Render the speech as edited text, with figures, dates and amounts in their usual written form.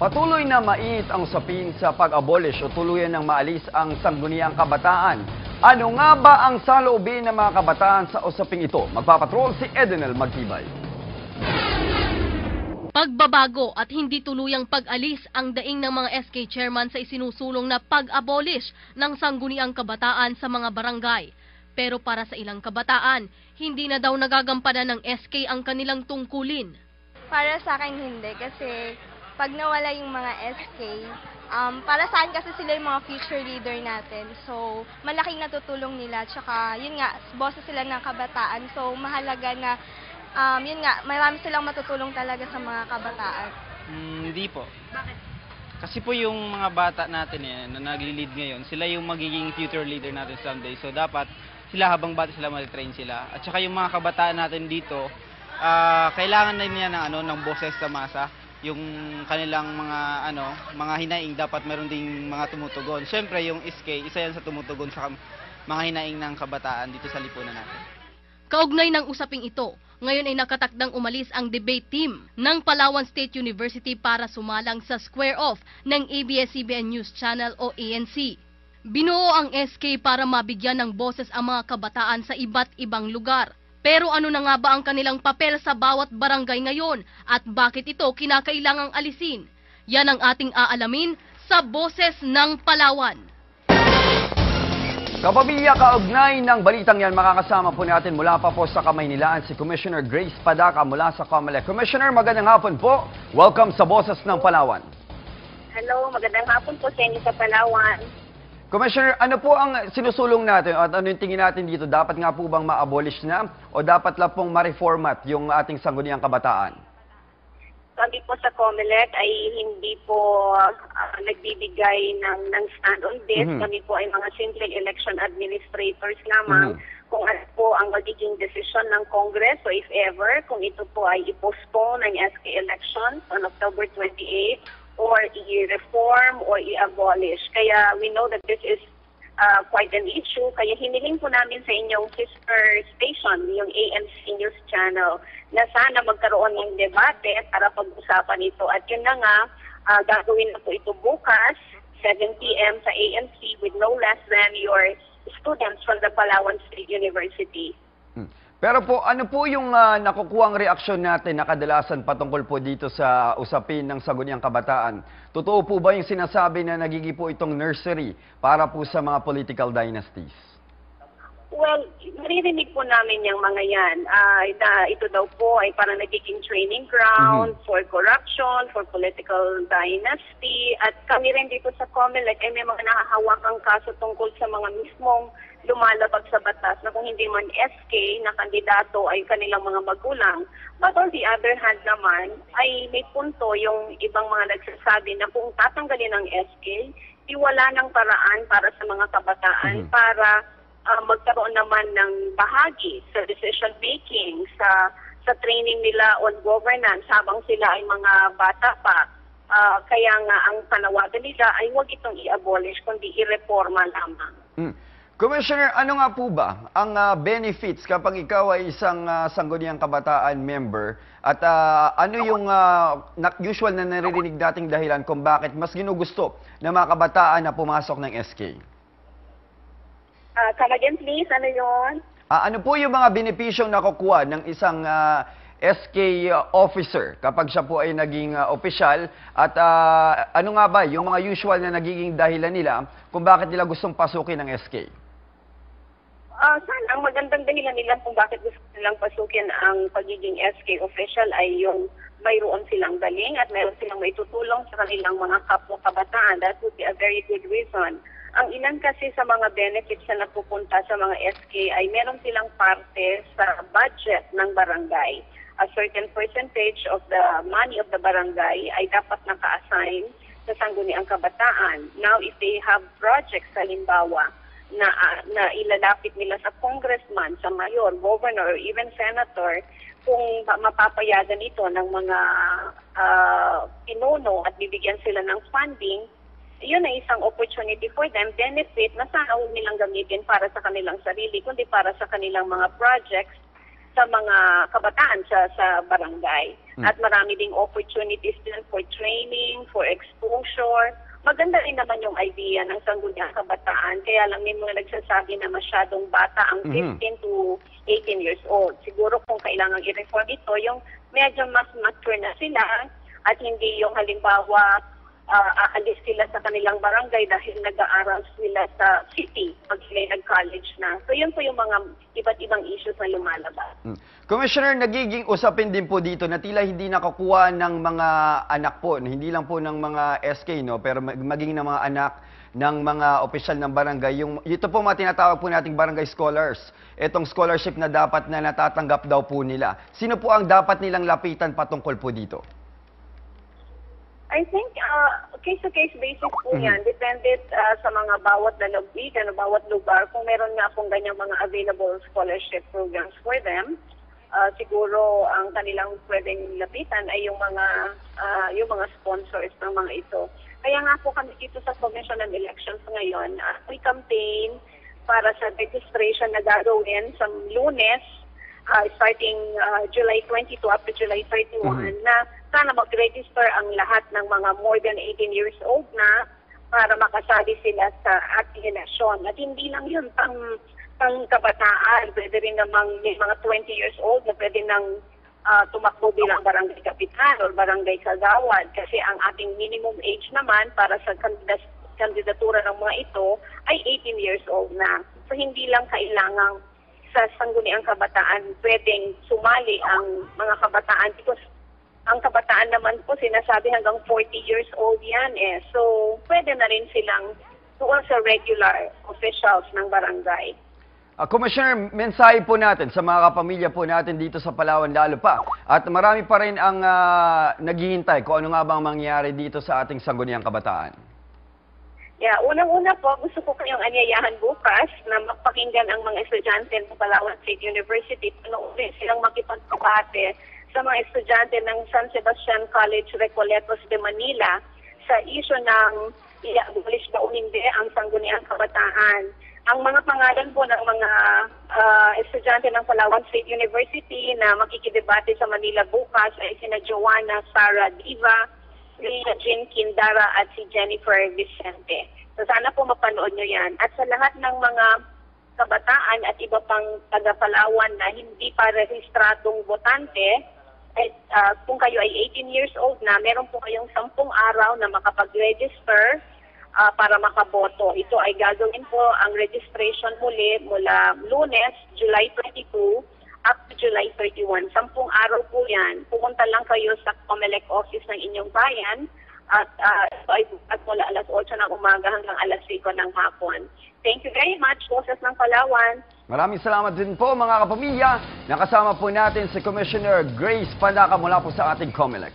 Patuloy na mainit ang usapin sa pag-abolish o tuluyan ng maalis ang sangguniang kabataan. Ano nga ba ang saloobin ng mga kabataan sa usaping ito? Magpapatrol si Edenel Magtibay. Pagbabago at hindi tuluyang pag-alis ang daing ng mga SK chairman sa isinusulong na pag-abolish ng sangguniang kabataan sa mga barangay. Pero para sa ilang kabataan, hindi na daw nagagampanan ng SK ang kanilang tungkulin. Para sa akin hindi kasi pag nawala yung mga SK, para sa akin kasi sila yung mga future leader natin. So, malaking natutulong nila. Tsaka, yun nga, boses sila ng kabataan. So, mahalaga na, yun nga, marami silang matutulong talaga sa mga kabataan. Hindi po. Bakit? Kasi po yung mga bata natin na nagli-lead ngayon, sila yung magiging future leader natin someday. So, dapat sila habang bata sila matitrain sila. At saka yung mga kabataan natin dito, kailangan na niya ng boses sa masa. Yung kanilang mga hinaing dapat meron ding mga tumutugon. Siyempre yung SK, isa yan sa tumutugon sa mga hinaing ng kabataan dito sa lipunan natin. Kaugnay ng usaping ito, ngayon ay nakatakdang umalis ang debate team ng Palawan State University para sumalang sa square-off ng ABS-CBN News Channel o ANC. Binuo ang SK para mabigyan ng boses ang mga kabataan sa iba't ibang lugar. Pero ano na nga ba ang kanilang papel sa bawat barangay ngayon at bakit ito kinakailangang alisin? Yan ang ating aalamin sa Boses ng Palawan. Kapamilya, kaugnay ng balitang yan, makakasama po natin mula pa po sa Kamaynilaan si Commissioner Grace Padaca mula sa COMELEC. Commissioner, magandang hapon po. Welcome sa Boses ng Palawan. Hello, magandang hapon po sa inyo sa Palawan. Commissioner, ano po ang sinusulong natin at ano yung tingin natin dito? Dapat nga po bang ma-abolish na o dapat lang pong ma-reformat yung ating sangguniang kabataan? Kami po sa COMELEC ay hindi po nagbibigay ng stand on this. Kami po ay mga simple election administrators lamang. Kung ano po ang magiging desisyon ng Congress, so if ever, kung ito po ay i-postpone ang SK elections on October 28, or i-reform or i-abolish. Kaya we know that this is quite an issue. Kaya hiniling po namin sa inyong sister station, yung ANC News Channel, na sana magkaroon ng debate para pag-usapan ito. At yun na nga, gagawin na po ito bukas, 7 p.m. sa ANC with no less than your students from the Palawan State University. Pero po, ano po yung nakukuhang reaksyon natin na kadalasan patungkol po dito sa usapin ng sangguniang kabataan? Totoo po ba yung sinasabi na nagiging po itong nursery para po sa mga political dynasties? Well, naririnig po namin yung mga yan. Ito daw po ay parang nagiging training ground for corruption, for political dynasty. At kami rin dito sa COMELEC ay may mga nakahawakang kaso tungkol sa mga mismong lumalabag sa batas na kung hindi man SK na kandidato ay kanilang mga magulang. But on the other hand naman, ay may punto yung ibang mga nagsasabi na kung tatanggalin ang SK, wala ng paraan para sa mga kabataan para magkaroon naman ng bahagi sa decision making, sa training nila on governance habang sila ay mga bata pa. Kaya nga ang panawagan nila ay huwag itong i-abolish kundi i-reforma lamang. Commissioner, ano nga po ba ang benefits kapag ikaw ay isang sangguniang kabataan member at ano yung usual na naririnig dating dahilan kung bakit mas ginugusto ng mga kabataan na pumasok ng SK? Come again please, ano yun? Ano po yung mga benepisyong nakukuha ng isang SK officer kapag siya po ay naging opisyal at ano nga ba yung mga usual na nagiging dahilan nila kung bakit nila gustong pasukin ng SK? Sana ang magandang dahilan nila kung bakit gusto nilang pasukin ang pagiging SK official ay yung mayroon silang galing at mayroon silang maitutulong sa kanilang mga kapwa kabataan. That would be a very good reason. Ang ilan kasi sa mga benefits na napupunta sa mga SK ay meron silang parte sa budget ng barangay. A certain percentage of the money of the barangay ay dapat naka-assign sa sangguniang kabataan. Now, if they have projects, halimbawa, na ilalapit nila sa congressman, sa mayor, governor, or even senator, kung mapapayagan ito ng mga pinuno at bibigyan sila ng funding, yun ay isang opportunity for them, benefit na sana huwag nilang gamitin para sa kanilang sarili, kundi para sa kanilang mga projects sa mga kabataan sa barangay. At marami ding opportunities din for training, for exposure. Maganda rin naman yung idea ng Sangguniang Kabataan. Kaya lang may mga nagsasabi na masyadong bata ang 15 to 18 years old. Siguro kung kailangan i-reform ito, yung medyo mas mature na sila at hindi yung halimbawa aalis sila sa kanilang barangay dahil nag-aaral sila sa city pag sila nag-college na. So yun po yung mga iba't ibang issues na lumalabas. Commissioner, nagiging usapin din po dito na tila hindi nakakuha ng mga anak po, hindi lang po ng mga SK, no, pero maging ng mga anak ng mga opisyal ng barangay. Ito po mga tinatawag po nating barangay scholars. Itong scholarship na dapat na natatanggap daw po nila. Sino po ang dapat nilang lapitan patungkol po dito? I think case-to-case basis po yan. Depende sa mga bawat lalawigan o bawat lugar. Kung meron nga pong ganyang mga available scholarship programs for them, siguro ang kanilang pwedeng lapitan ay yung mga sponsors ng mga ito. Kaya nga po kami dito sa Commission on Elections ngayon, may campaign para sa registration na gagawin sa Lunes, starting July 22 up to July 31, na sana mag-register ang lahat ng mga more than 18 years old na para makasali sila sa ating eleksyon. At hindi lang yun pang kabataan, pwede rin namang may mga 20 years old na pwede nang tumakbo bilang barangay kapitan or barangay kagawad kasi ang ating minimum age naman para sa kandidatura ng mga ito ay 18 years old na. So hindi lang kailangang sa Sangguniang Kabataan pwedeng sumali ang mga kabataan because ang kabataan naman po sinasabi hanggang 40 years old yan eh. So pwede na rin silang tuon sa regular officials ng barangay. Commissioner, mensahe po natin sa mga kapamilya po natin dito sa Palawan lalo pa. At marami pa rin ang naghihintay kung ano nga bang mangyayari dito sa ating Sangguniang Kabataan. Yeah, unang-una po, gusto ko kayong anyayahan bukas na magpakinggan ang mga estudyante ng Palawan State University. Panoorin silang makipagkabate sa mga estudyante ng San Sebastian College Recoletos de Manila sa issue ng i-abolish ba o hindi ang Sangguniang Kabataan. Ang mga pangalan po ng mga estudyante ng Palawan State University na makikidebate sa Manila bukas ay sina Joanna Sara Diva, Rina Jean Kindara at si Jennifer Vicente. So sana po mapanood nyo yan. At sa lahat ng mga kabataan at iba pang taga-Palawan na hindi pa rehistradong botante, at kung kayo ay 18 years old na, meron po kayong 10 araw na makapag-register para makaboto. Ito ay gagawin po ang registration mula Lunes, July 22, up to July 31. 10 araw po yan. Pumunta lang kayo sa COMELEC office ng inyong bayan at ito ay bukas mula alas 8 ng umaga hanggang alas 5 ng hapon. Thank you very much, Boses ng Palawan. Maraming salamat din po mga kapamilya. Nakasama po natin si Commissioner Grace Pandaca mula po sa ating COMELEC.